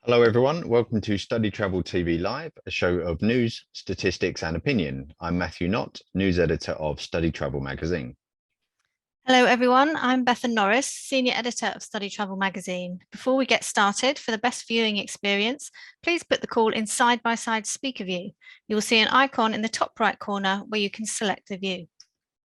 Hello everyone, welcome to StudyTravel TV Live, a show of news, statistics and opinion. I'm Matthew Knott, news editor of StudyTravel Magazine. Hello everyone, I'm Bethan Norris, senior editor of StudyTravel Magazine. Before we get started, for the best viewing experience, please put the call in side-by-side speaker view. You will see an icon in the top right corner where you can select the view.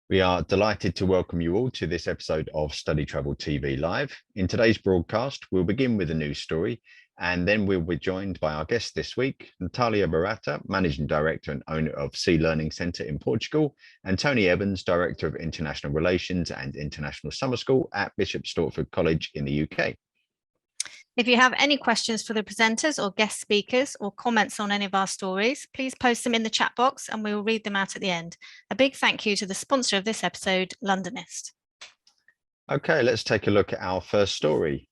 We are delighted to welcome you all to this episode of StudyTravel TV Live. In today's broadcast, we'll begin with a news story, and then we'll be joined by our guest this week, Natalia Barata, Managing Director and owner of Sea Learning Centre in Portugal, and Tony Evans, Director of International Relations and International Summer School at Bishop Stortford College in the UK. If you have any questions for the presenters or guest speakers or comments on any of our stories, please post them in the chat box and we will read them out at the end. A big thank you to the sponsor of this episode, Londonist. Okay, let's take a look at our first story.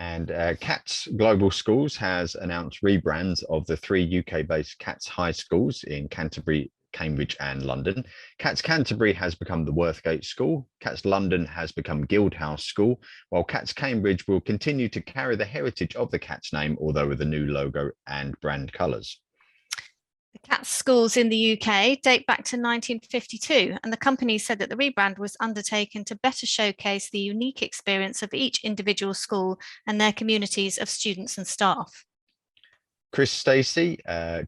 And CATS Global Schools has announced rebrands of the 3 UK-based CATS high schools in Canterbury, Cambridge and London. CATS Canterbury has become the Worthgate School, CATS London has become Guildhouse School, while CATS Cambridge will continue to carry the heritage of the CATS name, although with a new logo and brand colours. The CATS schools in the UK date back to 1952, and the company said that the rebrand was undertaken to better showcase the unique experience of each individual school and their communities of students and staff. Chris Stacey,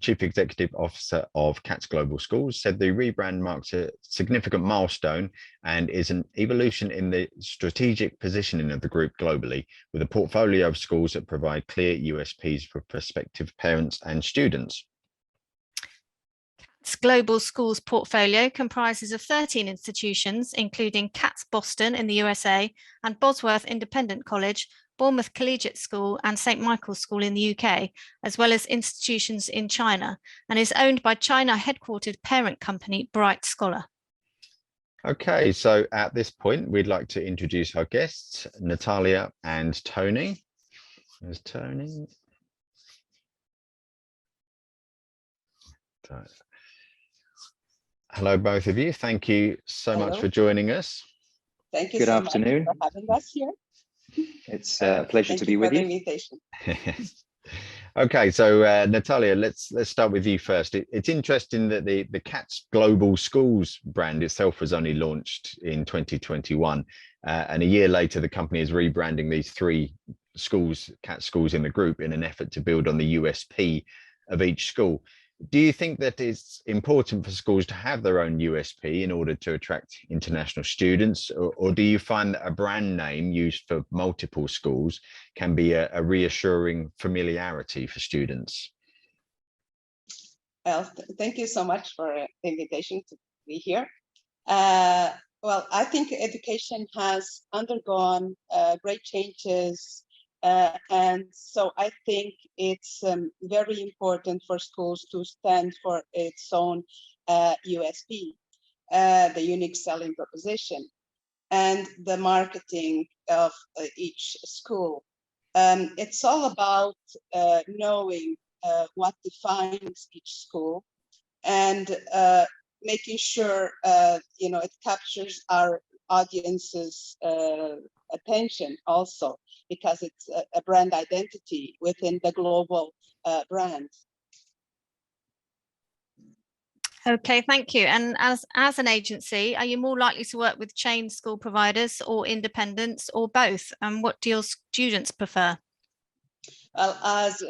Chief Executive Officer of CATS Global Schools, said the rebrand marks a significant milestone and is an evolution in the strategic positioning of the group globally, with a portfolio of schools that provide clear USPs for prospective parents and students. CATS Global Schools portfolio comprises of 13 institutions, including CATS Boston in the USA and Bosworth Independent College, Bournemouth Collegiate School and St Michael's School in the UK, as well as institutions in China, and is owned by China headquartered parent company Bright Scholar. Okay, so at this point, we'd like to introduce our guests, Natalia and Tony. There's Tony. Hello, both of you. Thank you so much for joining us. Thank you. Good so afternoon. much for having us here. It's a pleasure to be with you. Invitation. Okay, so Natalia, let's start with you first. It's interesting that the CATS Global Schools brand itself was only launched in 2021, and a year later the company is rebranding these 3 schools, CATS schools in the group, in an effort to build on the USP of each school. Do you think that it's important for schools to have their own USP in order to attract international students, or do you find that a brand name used for multiple schools can be a reassuring familiarity for students? Well, thank you so much for the invitation to be here. Well, I think education has undergone great changes. And so I think it's very important for schools to stand for its own USP, the unique selling proposition, and the marketing of each school. It's all about knowing what defines each school and making sure it captures our audience's attention also, because it's a brand identity within the global brand. Okay, thank you. And as an agency, are you more likely to work with chain school providers or independents, or both? And what do your students prefer? Well, as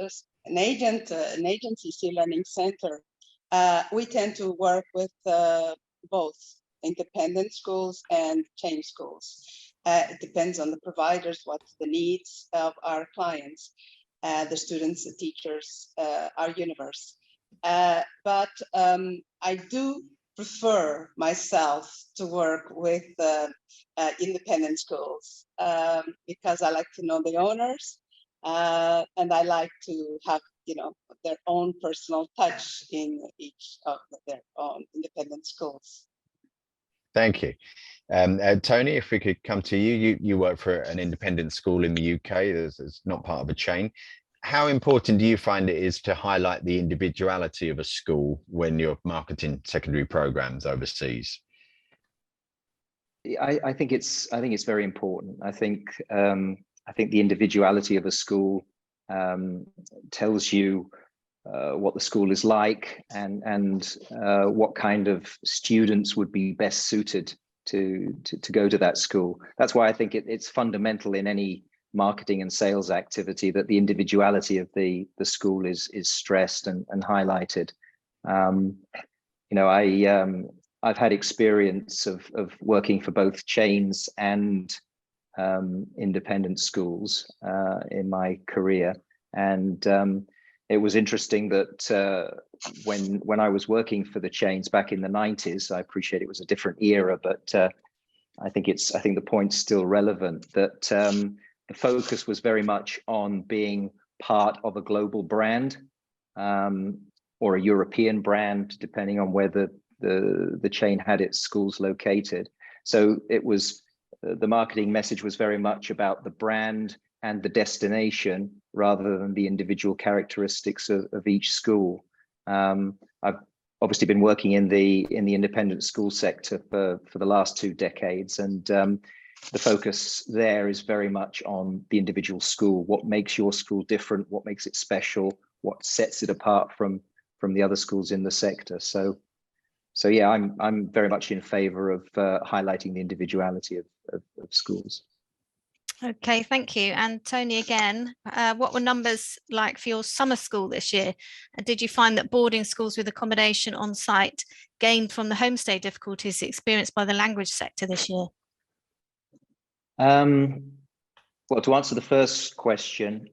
an agency, Sea Learning Centre, we tend to work with both independent schools and chain schools. It depends on the providers, what's the needs of our clients, the students, the teachers, our universe. But I do prefer myself to work with independent schools because I like to know the owners and I like to have, their own personal touch in each of their own independent schools. Thank you. Tony, if we could come to you, you work for an independent school in the UK. It's not part of a chain. How important do you find it is to highlight the individuality of a school when you're marketing secondary programs overseas? I think it's very important. I think the individuality of a school tells you what the school is like and what kind of students would be best suited to go to that school. That's why I think it's fundamental in any marketing and sales activity that the individuality of the school is stressed and highlighted. I've had experience of working for both chains and independent schools in my career, and it was interesting that when I was working for the chains back in the 90s, I appreciate it was a different era, but I think the point's still relevant, that the focus was very much on being part of a global brand or a European brand, depending on where the chain had its schools located. So it was the marketing message was very much about the brand and the destination rather than the individual characteristics of each school. I've obviously been working in the independent school sector for the last 2 decades, and the focus there is very much on the individual school. What makes your school different? What makes it special? What sets it apart from the other schools in the sector? So yeah, I'm very much in favor of highlighting the individuality of schools. Okay, thank you. And Tony, again, what were numbers like for your summer school this year? And did you find that boarding schools with accommodation on site gained from the homestay difficulties experienced by the language sector this year? Well, to answer the first question,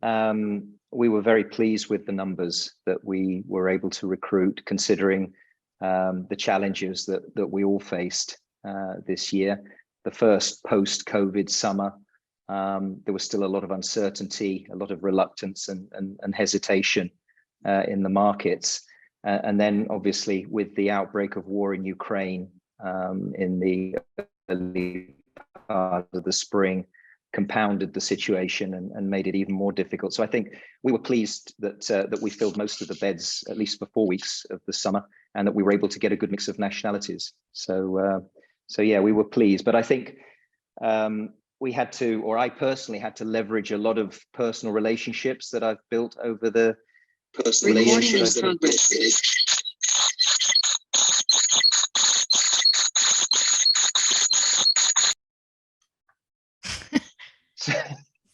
we were very pleased with the numbers that we were able to recruit, considering the challenges that we all faced this year. The first post-COVID summer, there was still a lot of uncertainty, a lot of reluctance and hesitation in the markets. And then obviously with the outbreak of war in Ukraine in the early part of the spring, compounded the situation and made it even more difficult. So I think we were pleased that we filled most of the beds, at least for 4 weeks of the summer, and that we were able to get a good mix of nationalities. So yeah, we were pleased. But I think we had to, or I personally had to leverage a lot of personal relationships that I've built over the relationships.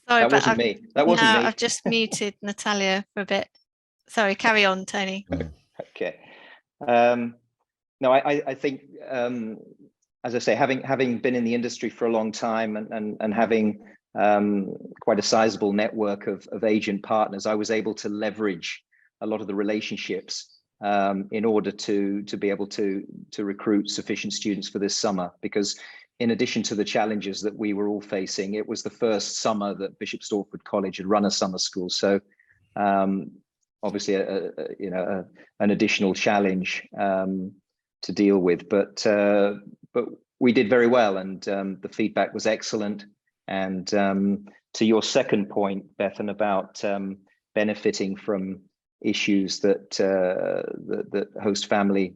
Sorry, that wasn't me. That wasn't me. I've just muted Natalia for a bit. Sorry, carry on, Tony. Okay. No, I think, as I say, having been in the industry for a long time and having quite a sizable network of agent partners, I was able to leverage a lot of the relationships in order to be able to recruit sufficient students for this summer. Because in addition to the challenges that we were all facing, it was the first summer that Bishop Stortford College had run a summer school. So obviously, an additional challenge to deal with, but we did very well, and the feedback was excellent. And to your second point, Bethan, about benefiting from issues that host family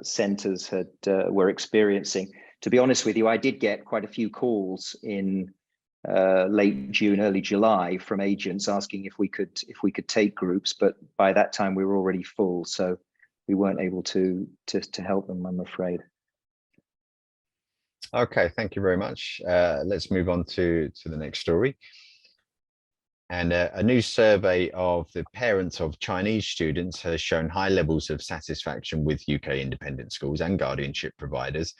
centres were experiencing. To be honest with you, I did get quite a few calls in late June, early July from agents asking if we could take groups, but by that time we were already full, so we weren't able to help them, I'm afraid. Okay, thank you very much. Let's move on to the next story. And a new survey of the parents of Chinese students has shown high levels of satisfaction with UK independent schools and guardianship providers,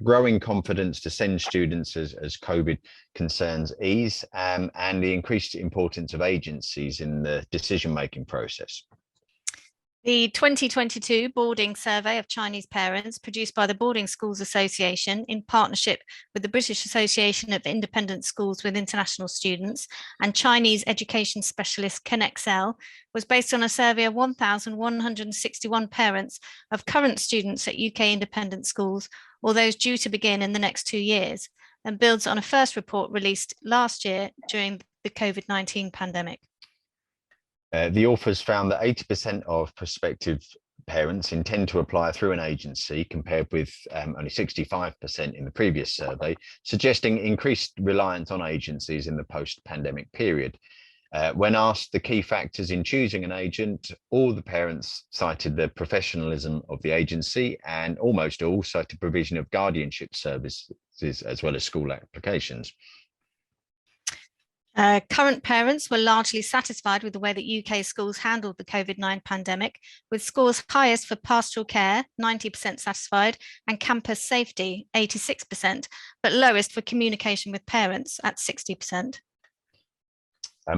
growing confidence to send students as COVID concerns ease, and the increased importance of agencies in the decision-making process. The 2022 boarding survey of Chinese parents, produced by the Boarding Schools Association in partnership with the British Association of Independent Schools with International Students and Chinese education specialist CanExcel, was based on a survey of 1,161 parents of current students at UK independent schools or those due to begin in the next 2 years, and builds on a first report released last year during the COVID-19 pandemic. The authors found that 80% of prospective parents intend to apply through an agency, compared with only 65% in the previous survey, suggesting increased reliance on agencies in the post-pandemic period. When asked the key factors in choosing an agent, all the parents cited the professionalism of the agency, and almost all cited provision of guardianship services as well as school applications. Current parents were largely satisfied with the way that UK schools handled the COVID-19 pandemic, with scores highest for pastoral care, 90% satisfied, and campus safety, 86%, but lowest for communication with parents at 60%.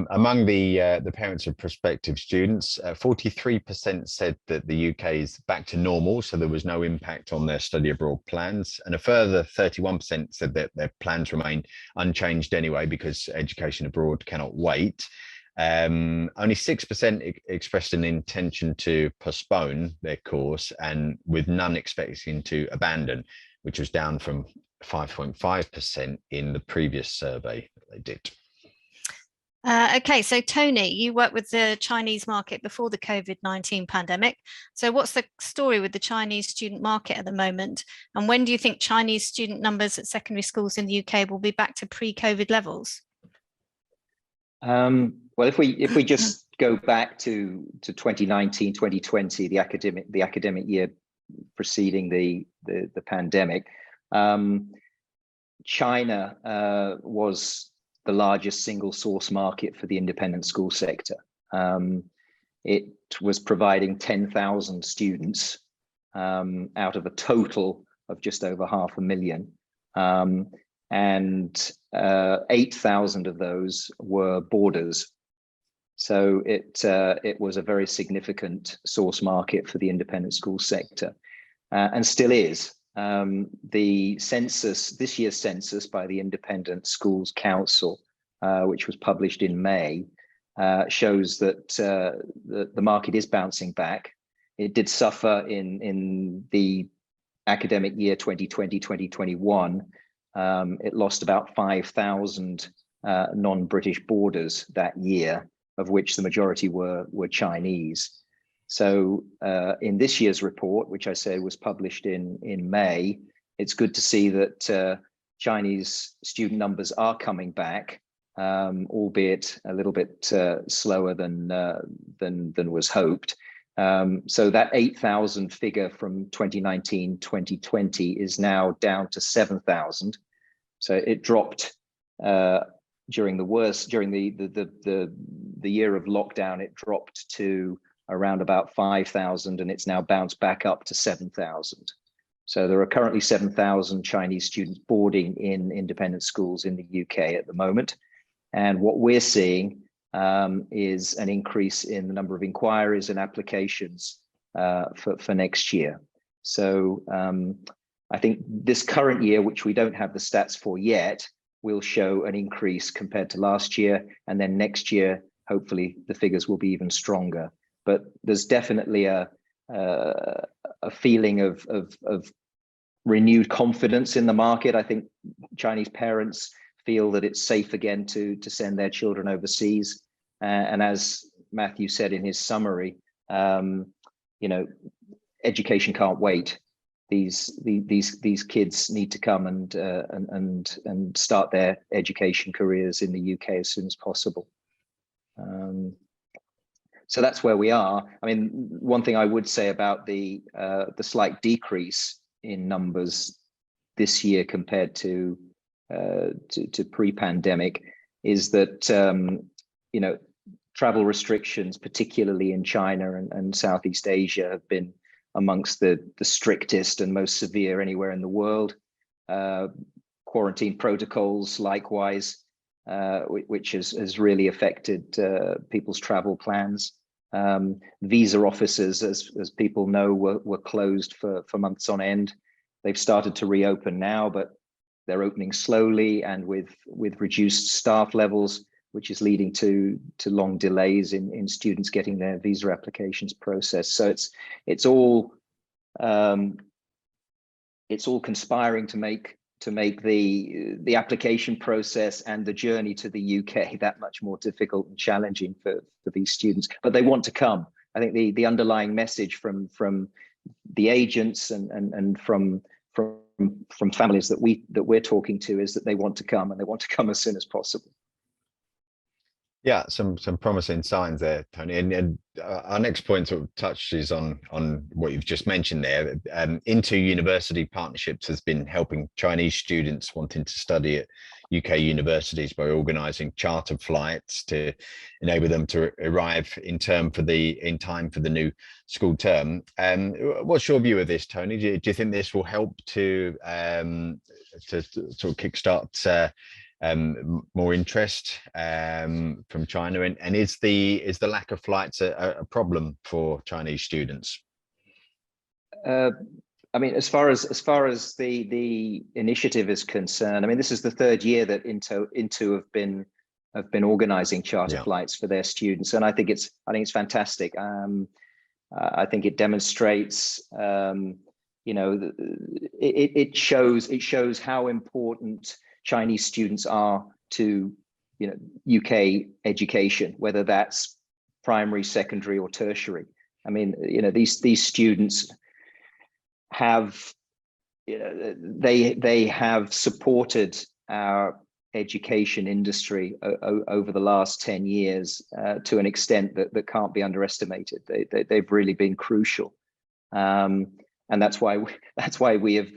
Among the parents of prospective students, 43% said that the UK is back to normal, so there was no impact on their study abroad plans, and a further 31% said that their plans remain unchanged anyway because education abroad cannot wait. Only 6% expressed an intention to postpone their course, and with none expecting to abandon, which was down from 5.5% in the previous survey that they did. Okay, so Tony, you worked with the Chinese market before the COVID-19 pandemic. So what's the story with the Chinese student market at the moment? And when do you think Chinese student numbers at secondary schools in the UK will be back to pre-COVID levels? Well, if we just go back to 2019, 2020, the academic year preceding the pandemic, China was the largest single source market for the independent school sector. It was providing 10,000 students out of a total of just over 500,000. And 8,000 of those were boarders. So it was a very significant source market for the independent school sector, and still is. The census, this year's census by the Independent Schools Council, which was published in May, shows that the market is bouncing back. It did suffer in the academic year 2020-2021. It lost about 5,000 non-British boarders that year, of which the majority were Chinese. So in this year's report, which I say was published in May, it's good to see that Chinese student numbers are coming back, albeit a little bit slower than was hoped. So that 8,000 figure from 2019-2020 is now down to 7,000. So it dropped during the year of lockdown. It dropped to around about 5,000, and it's now bounced back up to 7,000. So there are currently 7,000 Chinese students boarding in independent schools in the UK at the moment. And what we're seeing is an increase in the number of inquiries and applications for next year. So I think this current year, which we don't have the stats for yet, will show an increase compared to last year. And then next year, hopefully the figures will be even stronger. But there's definitely a feeling of renewed confidence in the market. I think Chinese parents feel that it's safe again to send their children overseas. And as Matthew said in his summary, education can't wait. These kids need to come and start their education careers in the UK as soon as possible. So that's where we are. I mean, one thing I would say about the slight decrease in numbers this year compared to pre-pandemic is that travel restrictions, particularly in China and Southeast Asia, have been amongst the strictest and most severe anywhere in the world. Quarantine protocols, likewise, which has really affected people's travel plans. Visa offices, as people know, were closed for months on end. They've started to reopen now, but they're opening slowly and with reduced staff levels, which is leading to long delays in students getting their visa applications processed. So it's all conspiring to make the application process and the journey to the UK that much more difficult and challenging for these students. But they want to come. I think the underlying message from the agents and from families that we're talking to is that they want to come, and they want to come as soon as possible. Yeah, some promising signs there, Tony. And our next point sort of touches on what you've just mentioned there. Inter-university partnerships has been helping Chinese students wanting to study at UK universities by organising charter flights to enable them to arrive in time for the new school term. What's your view of this, Tony? Do you think this will help to sort of kickstart more interest from China, and is the lack of flights a problem for Chinese students? I mean, as far as the initiative is concerned, I mean, this is the third year that Into have been organising charter flights for their students, and I think it's fantastic. I think it demonstrates, it shows how important Chinese students are to UK education, whether that's primary, secondary, or tertiary. I mean, these students have they have supported our education industry over the last 10 years to an extent that can't be underestimated. They've really been crucial, and that's why we've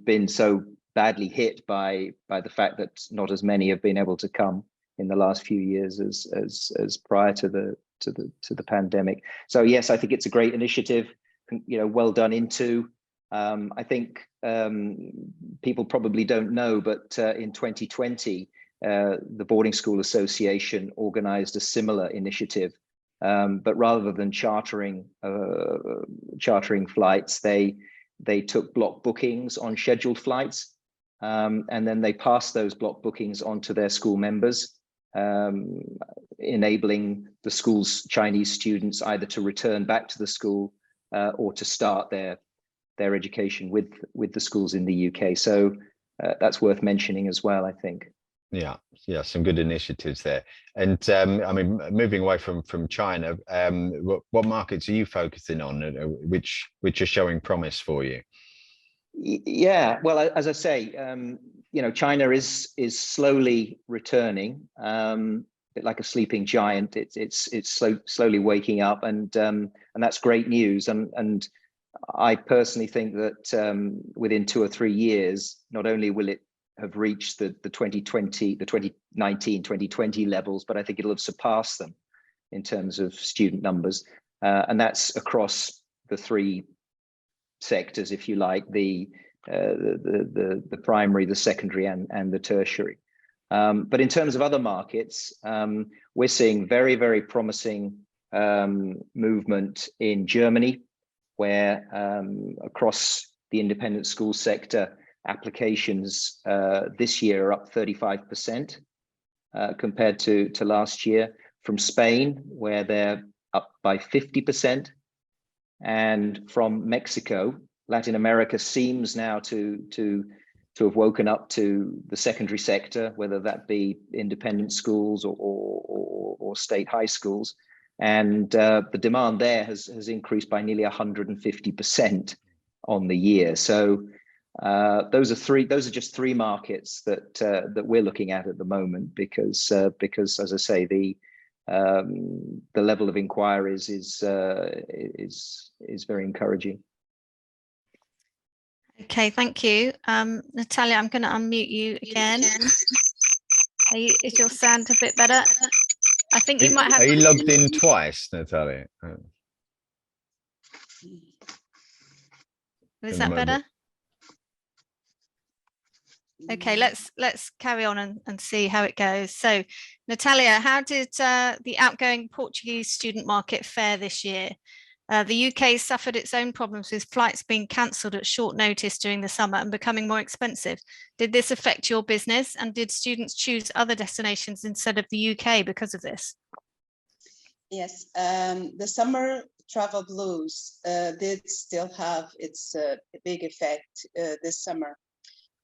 been so badly hit by the fact that not as many have been able to come in the last few years as prior to the pandemic. So yes, I think it's a great initiative. Well done Into. I think people probably don't know, but in 2020, the Boarding School Association organised a similar initiative, but rather than chartering flights, they took block bookings on scheduled flights. And then they pass those block bookings on to their school members, enabling the school's Chinese students either to return back to the school or to start their education with the schools in the UK. So that's worth mentioning as well, I think. Yeah, some good initiatives there. And I mean, moving away from China, what markets are you focusing on, which are showing promise for you? Yeah, well, as I say, China is slowly returning, a bit like a sleeping giant. It's slowly waking up, and that's great news. And I personally think that within 2 or 3 years, not only will it have reached the 2019-2020 levels, but I think it'll have surpassed them in terms of student numbers, and that's across the 3 sectors, if you like, the primary, the secondary, and the tertiary. But in terms of other markets, we're seeing very, very promising movement in Germany, where across the independent school sector, applications this year are up 35% compared to last year. From Spain, where they're up by 50%. And from Mexico, Latin America seems now to have woken up to the secondary sector, whether that be independent schools or state high schools. And the demand there has increased by nearly 150% on the year. So those are just 3 markets that we're looking at the moment, because as I say, the level of inquiries is very encouraging. Okay, thank you. Natalia, I'm going to unmute you again. Is your sound a bit better? I think you might have... Are you logged in twice, Natalia? Is that better? Okay, let's carry on and see how it goes. So, Natalia, how did the outgoing Portuguese student market fare this year? The UK suffered its own problems with flights being cancelled at short notice during the summer and becoming more expensive. Did this affect your business, and did students choose other destinations instead of the UK because of this? Yes, the summer travel blues did still have its big effect this summer.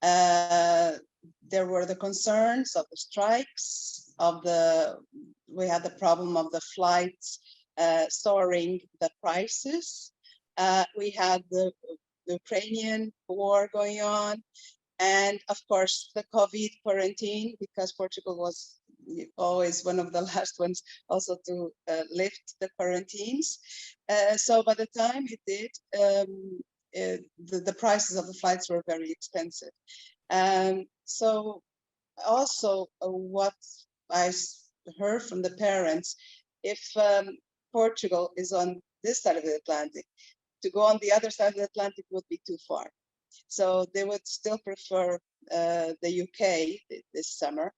There were the concerns of the strikes, we had the problem of the flights soaring the prices. We had the Ukrainian war going on, and of course the COVID quarantine, because Portugal was always one of the last ones also to lift the quarantines. So by the time it did, the prices of the flights were very expensive. So also what I heard from the parents, if Portugal is on this side of the Atlantic, to go on the other side of the Atlantic would be too far. So they would still prefer the UK this summer.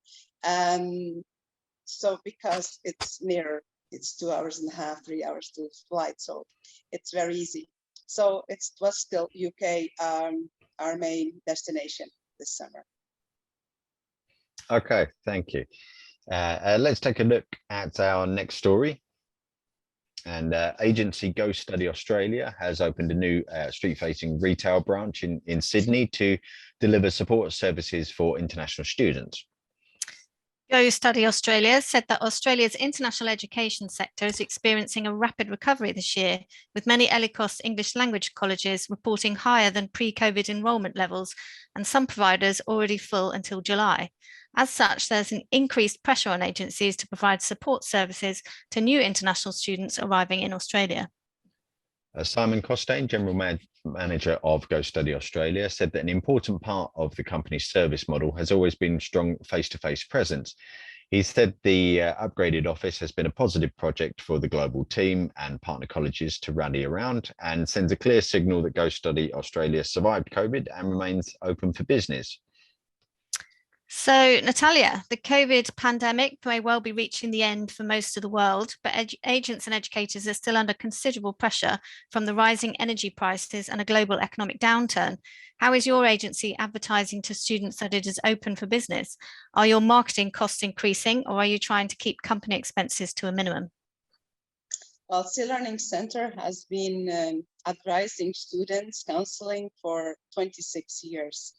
So because it's nearer, it's 2.5 hours, 3 hours to flight, so it's very easy. So it was still UK our main destination this summer. Okay, thank you. Let's take a look at our next story. And agency Go Study Australia has opened a new street-facing retail branch in Sydney to deliver support services for international students. Go Study Australia said that Australia's international education sector is experiencing a rapid recovery this year, with many ELICOS English language colleges reporting higher than pre-COVID enrolment levels, and some providers already full until July. As such, there's an increased pressure on agencies to provide support services to new international students arriving in Australia. Simon Costain, General Manager of Go Study Australia, said that an important part of the company's service model has always been strong face-to-face presence. He said the upgraded office has been a positive project for the global team and partner colleges to rally around, and sends a clear signal that Go Study Australia survived COVID and remains open for business. So, Natalia, the COVID pandemic may well be reaching the end for most of the world, but agents and educators are still under considerable pressure from the rising energy prices and a global economic downturn. How is your agency advertising to students that it is open for business? Are your marketing costs increasing, or are you trying to keep company expenses to a minimum? Well, StLearning Center has been advising students counseling for 26 years.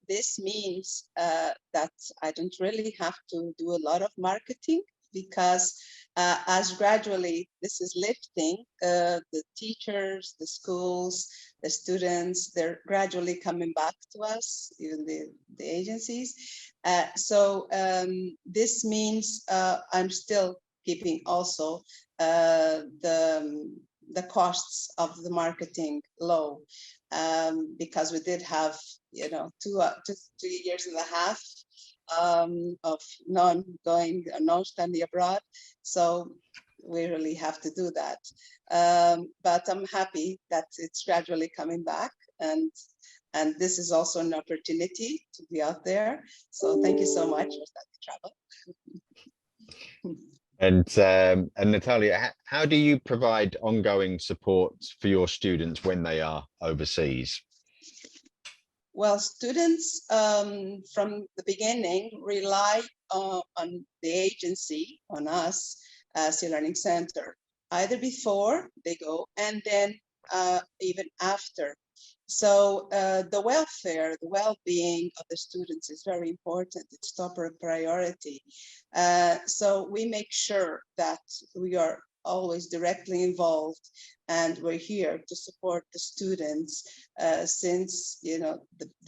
This means that I don't really have to do a lot of marketing, because as gradually this is lifting, the teachers, the schools, the students, they're gradually coming back to us, even the agencies. So this means I'm still keeping also the costs of the marketing low, because we did have, 2 years and a half of non-study abroad, so we really have to do that. But I'm happy that it's gradually coming back, and this is also an opportunity to be out there. So thank you so much for StudyTravel. And Natalia, how do you provide ongoing support for your students when they are overseas? Well, students from the beginning rely on the agency, on us, StLearning Center, either before they go and then even after. So the welfare, the well-being of the students is very important. It's top priority. So we make sure that we are always directly involved, and we're here to support the students since the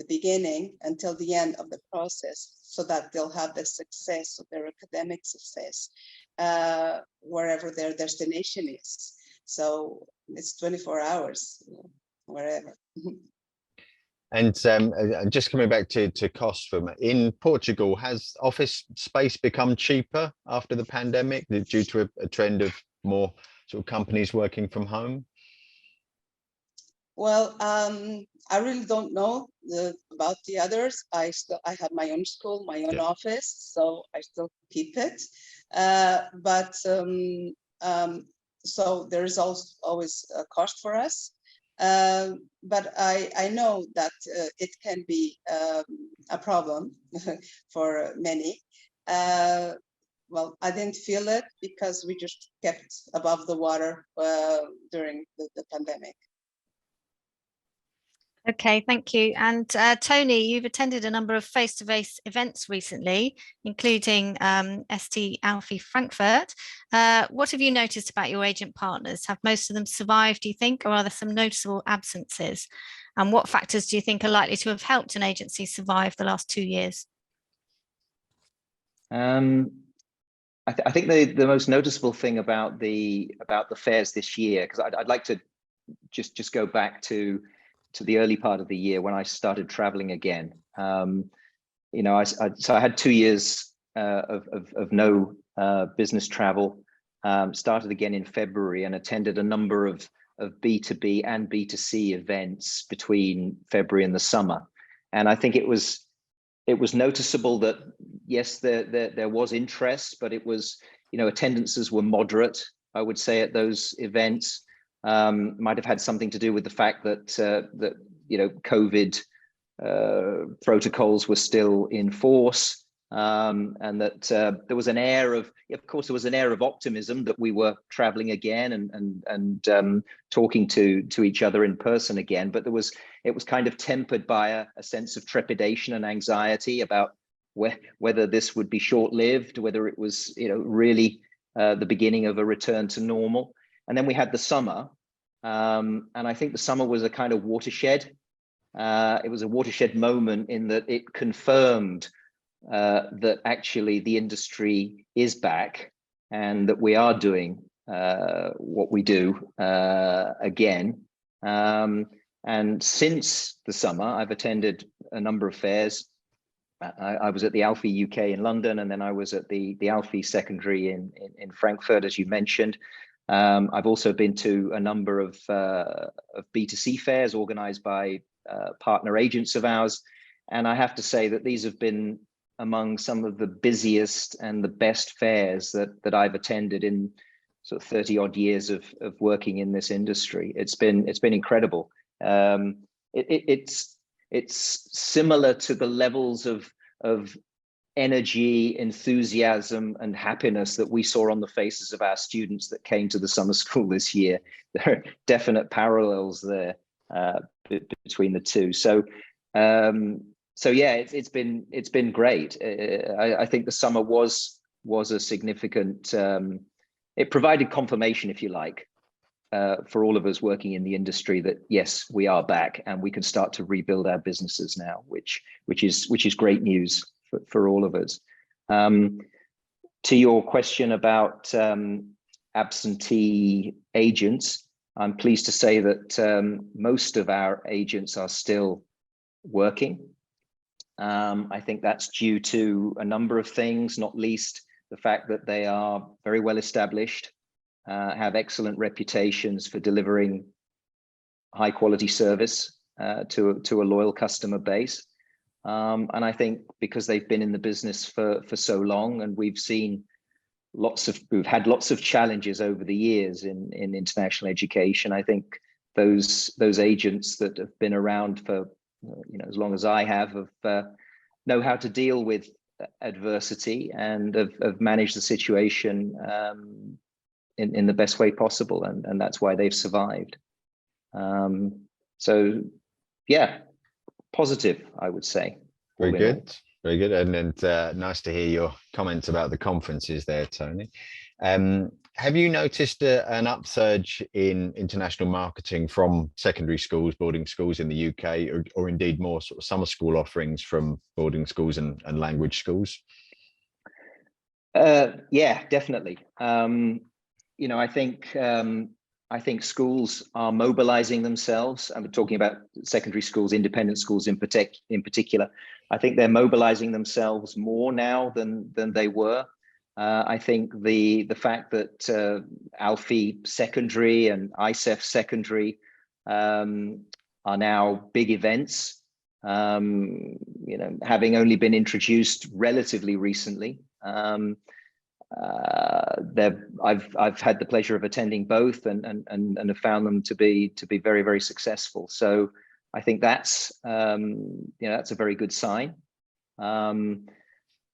beginning until the end of the process, so that they'll have the success of their academic success wherever their destination is. So it's 24 hours, wherever. And just coming back to cost in Portugal, has office space become cheaper after the pandemic due to a trend of more sort of companies working from home? Well, I really don't know about the others. I have my own school, my own office, so I still keep it. So there is always a cost for us. But I know that it can be a problem for many. Well, I didn't feel it because we just kept above the water during the pandemic. Okay, thank you. And Tony, you've attended a number of face-to-face events recently, including ST Alfie Frankfurt. What have you noticed about your agent partners? Have most of them survived, do you think, or are there some noticeable absences? And what factors do you think are likely to have helped an agency survive the last 2 years? I think the most noticeable thing about the fairs this year, because I'd like to just go back to the early part of the year when I started traveling again. You know, so I had 2 years of no business travel. Started again in February and attended a number of B2B and B2C events between February and the summer. And I think it was noticeable that yes, there was interest, but it was, you know, attendances were moderate, I would say, at those events. Might have had something to do with the fact that you know, COVID protocols were still in force, and that there was an air of course, there was an air of optimism that we were traveling again and talking to each other in person again. But it was kind of tempered by a sense of trepidation and anxiety about whether this would be short-lived, whether it was, you know, really the beginning of a return to normal. And then we had the summer, and I think the summer was a kind of watershed. It was a watershed moment in that it confirmed that actually the industry is back and that we are doing what we do again. And since the summer, I've attended a number of fairs. I was at the Alfie UK in London, and then I was at the Alfie Secondary in Frankfurt, as you mentioned. I've also been to a number of B2C fairs organized by partner agents of ours. And I have to say that these have been among some of the busiest and the best fairs that I've attended in sort of 30 odd years of working in this industry. It's been incredible. It's similar to the levels of energy, enthusiasm, and happiness that we saw on the faces of our students that came to the summer school this year. There are definite parallels there between the two. So yeah, it's been great. I think the summer was a significant. It provided confirmation, if you like, for all of us working in the industry that yes, we are back and we can start to rebuild our businesses now, which is great news for all of us. To your question about absentee agents, I'm pleased to say that most of our agents are still working. I think that's due to a number of things, not least the fact that they are very well established, have excellent reputations for delivering high quality service to a loyal customer base. And I think because they've been in the business for so long, and we've had lots of challenges over the years in international education. I think those agents that have been around for as long as I have know how to deal with adversity and have managed the situation in the best way possible, and that's why they've survived. So yeah, positive, I would say. Very good. Very good. And nice to hear your comments about the conferences there, Tony. Have you noticed an upsurge in international marketing from secondary schools, boarding schools in the UK, or indeed more sort of summer school offerings from boarding schools and language schools? Yeah, definitely. I think schools are mobilizing themselves. I'm talking about secondary schools, independent schools in particular. I think they're mobilizing themselves more now than they were. I think the fact that Alfie Secondary and ISEF Secondary are now big events, you know, having only been introduced relatively recently. I've had the pleasure of attending both and have found them to be very, very successful. So I think that's you know, that's a very good sign.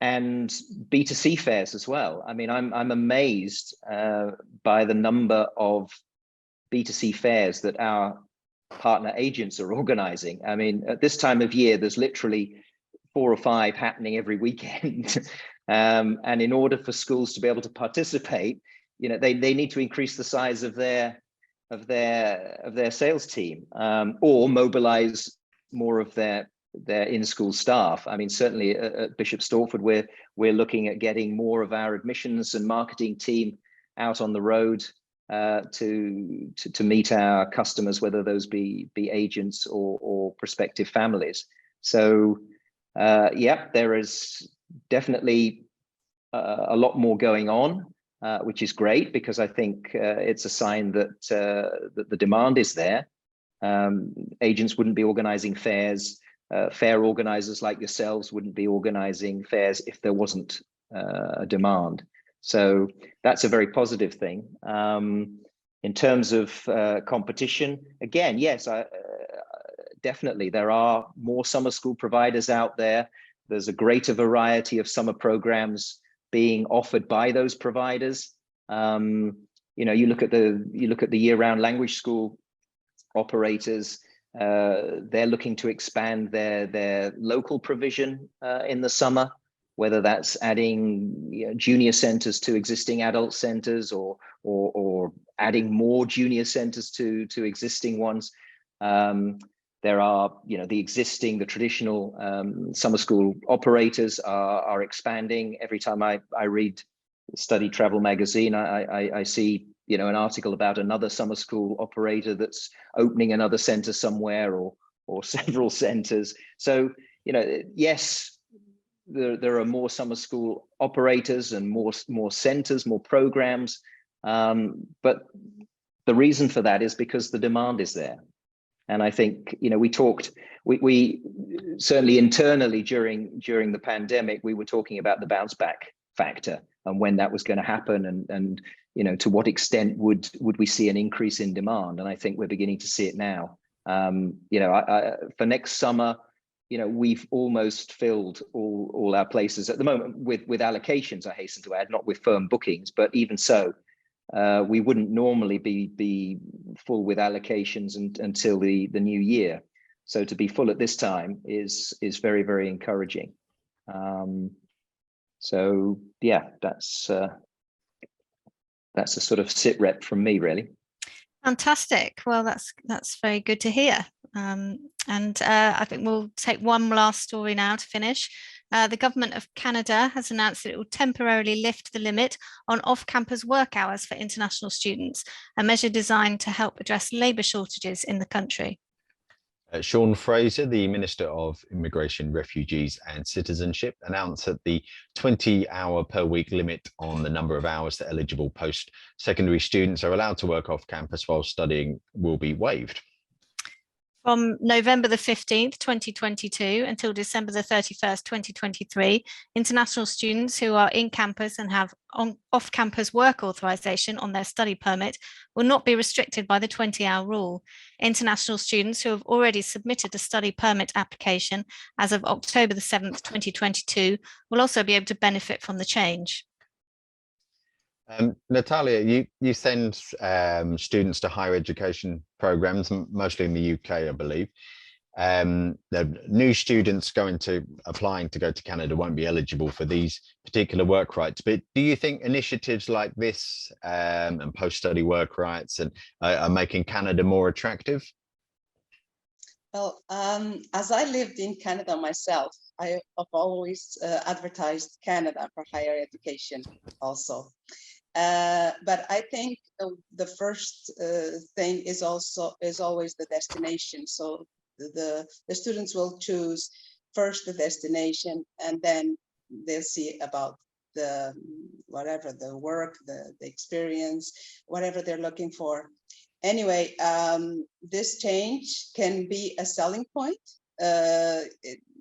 And B2C fairs as well. I mean, I'm amazed by the number of B2C fairs that our partner agents are organizing. I mean, at this time of year, there's literally 4 or 5 happening every weekend. And in order for schools to be able to participate, you know, they need to increase the size of their sales team, or mobilize more of their in-school staff. I mean, certainly at Bishop Stortford, we're looking at getting more of our admissions and marketing team out on the road to meet our customers, whether those be agents or prospective families. So yeah, there is definitely a lot more going on, which is great, because I think it's a sign that that the demand is there. Agents wouldn't be organizing fairs. Fair organizers like yourselves wouldn't be organizing fairs if there wasn't a demand. So that's a very positive thing. In terms of competition, again, yes, definitely there are more summer school providers out there. There's a greater variety of summer programs being offered by those providers. You know, you look at the year-round language school operators. They're looking to expand their local provision in the summer, whether that's adding, you know, junior centers to existing adult centers, or adding more junior centers to existing ones. There are, you know, the traditional summer school operators are expanding. Every time I read StudyTravel Magazine, I see, you know, an article about another summer school operator that's opening another center somewhere, or several centers. So, you know, yes, there are more summer school operators and more centers, more programs, but the reason for that is because the demand is there. And I think, you know, we certainly internally during the pandemic, we were talking about the bounce back factor and when that was going to happen, and you know, to what extent would we see an increase in demand. And I think we're beginning to see it now. You know, for next summer, you know, we've almost filled all our places at the moment with allocations, I hasten to add, not with firm bookings, but even so, we wouldn't normally be full with allocations until the new year. So to be full at this time is very, very encouraging. So yeah, that's a sort of sit rep from me, really. Fantastic. Well, that's very good to hear. And I think we'll take one last story now to finish. The government of Canada has announced that it will temporarily lift the limit on off-campus work hours for international students, a measure designed to help address labour shortages in the country. Sean Fraser, the Minister of Immigration, Refugees and Citizenship, announced that the 20-hour per week limit on the number of hours that eligible post-secondary students are allowed to work off campus while studying will be waived. From November the 15th, 2022 until December the 31st, 2023, international students who are in campus and have off-campus work authorization on their study permit will not be restricted by the 20-hour rule. International students who have already submitted a study permit application as of October the 7th, 2022 will also be able to benefit from the change. Natalia, you send students to higher education programs, mostly in the UK, I believe. The new students applying to go to Canada won't be eligible for these particular work rights. But do you think initiatives like this and post-study work rights are making Canada more attractive? Well, as I lived in Canada myself, I have always advertised Canada for higher education also. But I think the first thing is always the destination. So the students will choose first the destination, and then they'll see about whatever the work, the experience, whatever they're looking for. anyway, this change can be a selling point,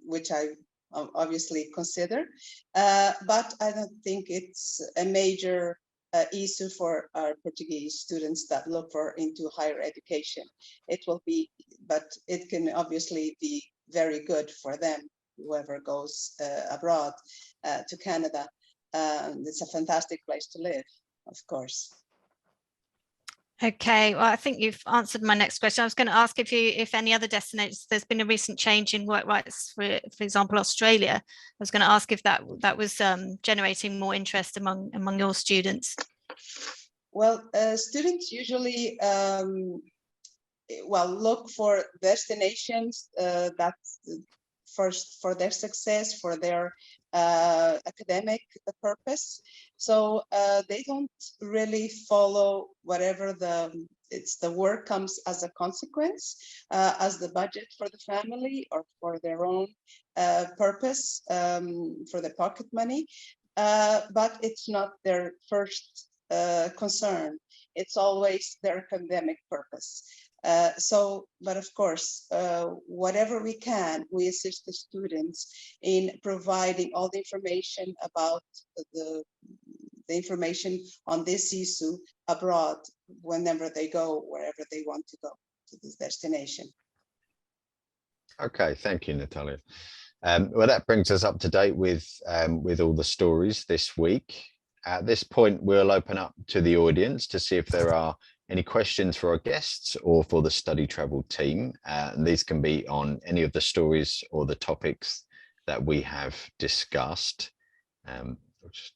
which I obviously consider, but I don't think it's a major issue for our Portuguese students that look for into higher education. It will be, but it can obviously be very good for them, whoever goes abroad to Canada. It's a fantastic place to live, of course. Okay, well, I think you've answered my next question. I was going to ask if any other destinations, there's been a recent change in work rights, for example, Australia. I was going to ask if that was generating more interest among your students. Well, students usually look for destinations that's first for their success, for their academic purpose. So they don't really follow whatever the work comes as a consequence, as the budget for the family or for their own purpose, for the pocket money. But it's not their first concern. It's always their academic purpose. But of course, whatever we can, we assist the students in providing all the information about the information on this issue abroad, whenever they go, wherever they want to go to this destination. Okay, thank you, Natalia. Well, that brings us up to date with all the stories this week. At this point, we'll open up to the audience to see if there are any questions for our guests or for the StudyTravel team. And these can be on any of the stories or the topics that we have discussed. I'll just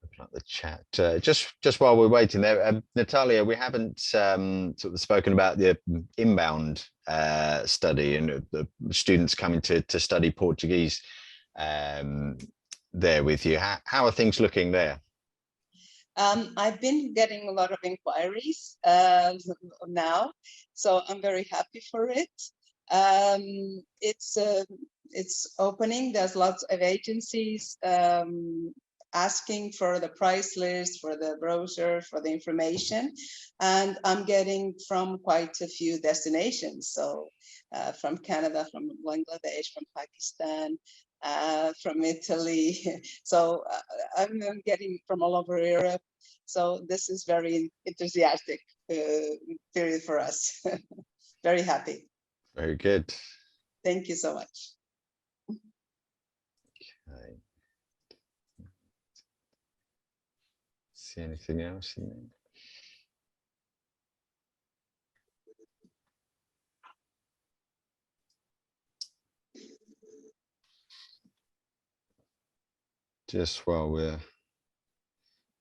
open up the chat. Just while we're waiting there, Natalia, we haven't sort of spoken about the inbound study and the students coming to study Portuguese there with you. How are things looking there? I've been getting a lot of inquiries now, so I'm very happy for it. It's opening. There's lots of agencies asking for the price list, for the brochure, for the information, and I'm getting from quite a few destinations. So from Canada, from Bangladesh, from Pakistan, from Italy. So I'm getting from all over Europe. So this is very enthusiastic period for us. Very happy. Very good. Thank you so much. Okay. See anything else in there? Just while we're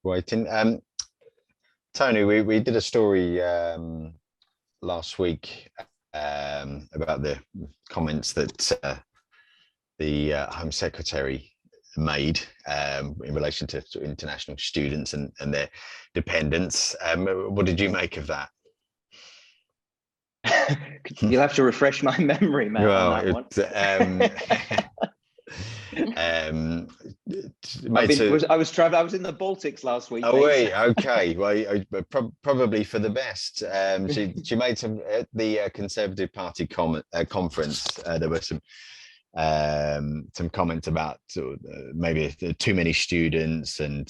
waiting, Tony, we did a story last week about the comments that the Home Secretary made in relation to international students and their dependents. What did you make of that? You'll have to refresh my memory, Matt, Well, on that one. I was traveling. I was in the Baltics last week. Oh, wait, okay. Well, probably for the best. She made some at the Conservative Party conference. There were some comments about maybe too many students and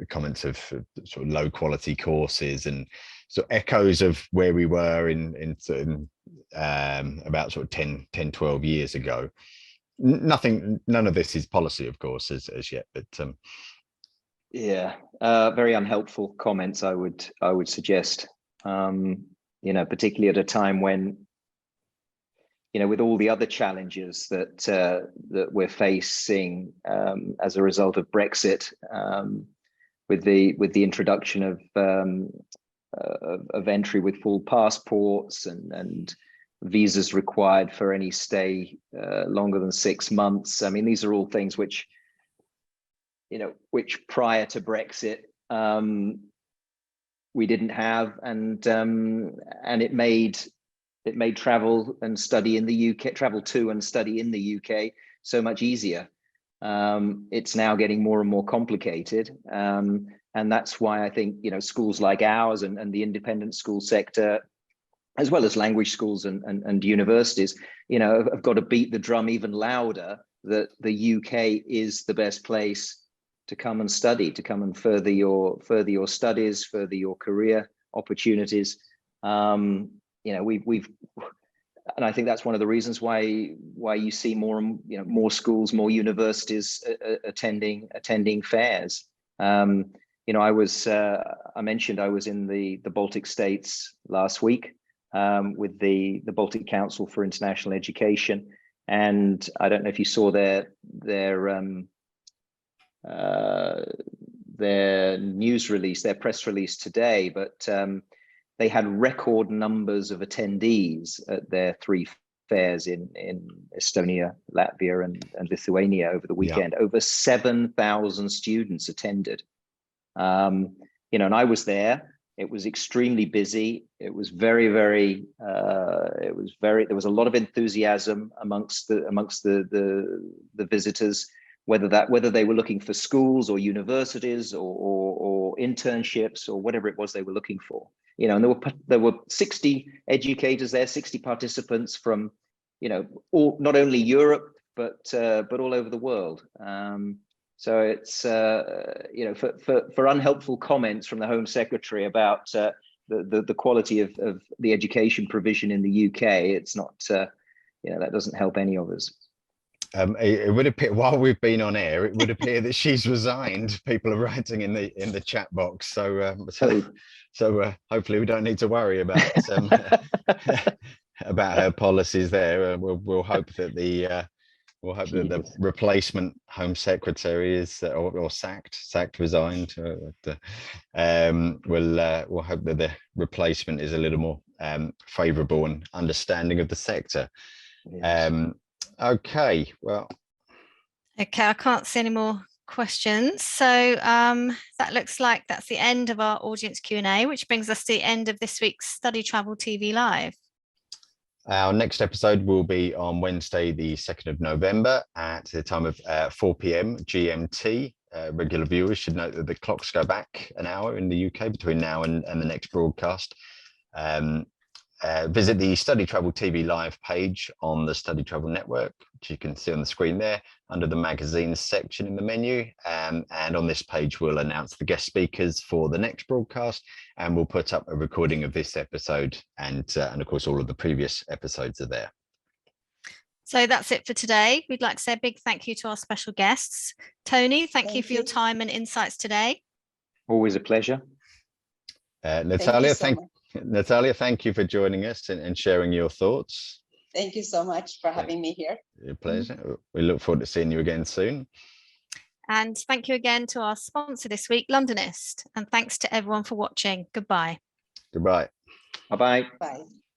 comments of sort of low quality courses and sort of echoes of where we were in about sort of 10, 12 years ago. None of this is policy, of course, as yet, but yeah, very unhelpful comments, I would suggest. Particularly at a time when, with all the other challenges that we're facing as a result of Brexit, with the introduction of entry with full passports and visas required for any stay longer than 6 months. I mean, these are all things which prior to Brexit we didn't have, and it made travel and study in the UK, travel to and study in the UK so much easier. It's now getting more and more complicated, and And that's why I think, schools like ours and the independent school sector, as well as language schools and universities, have got to beat the drum even louder that the UK is the best place to come and study, to come and further your studies, further your career opportunities. We've and I think that's one of the reasons why you see more schools, more universities attending fairs. I mentioned I was in the Baltic states last week with the Baltic Council for International Education, and I don't know if you saw their news release, their press release today, but they had record numbers of attendees at their 3 fairs in Estonia, Latvia, and Lithuania over the weekend. Yeah. Over 7,000 students attended. And I was there. It was extremely busy. It was very, very. There was a lot of enthusiasm amongst the visitors, whether they were looking for schools or universities or internships or whatever it was they were looking for. And there were 60 educators there, 60 participants from, not only Europe but all over the world. So it's for unhelpful comments from the Home Secretary about the quality of the education provision in the UK, it's not that doesn't help any of us. It would appear, while we've been on air, it would appear that she's resigned. People are writing in the chat box, so hopefully we don't need to worry about about her policies there. We'll hope that the replacement Home Secretary is or sacked, resigned. We'll hope that the replacement is a little more favourable and understanding of the sector. Yes. Okay, well. Okay, I can't see any more questions. So that looks like that's the end of our audience Q&A, which brings us to the end of this week's StudyTravel TV Live. Our next episode will be on Wednesday, the 2nd of November at the time of 4 p.m. GMT. Regular viewers should note that the clocks go back an hour in the UK between now and the next broadcast. Visit the StudyTravel TV Live page on the StudyTravel Network, which you can see on the screen there under the magazines section in the menu. And on this page, we'll announce the guest speakers for the next broadcast, and we'll put up a recording of this episode, and of course, all of the previous episodes are there. So that's it for today. We'd like to say a big thank you to our special guests. Tony, thank you for your time and insights today. Always a pleasure. Natalia, Natalia, thank you for joining us and sharing your thoughts. Thank you so much for having me here. Your pleasure. We look forward to seeing you again soon. And thank you again to our sponsor this week, Londonist. And thanks to everyone for watching. Goodbye. Goodbye. Bye-bye. Bye.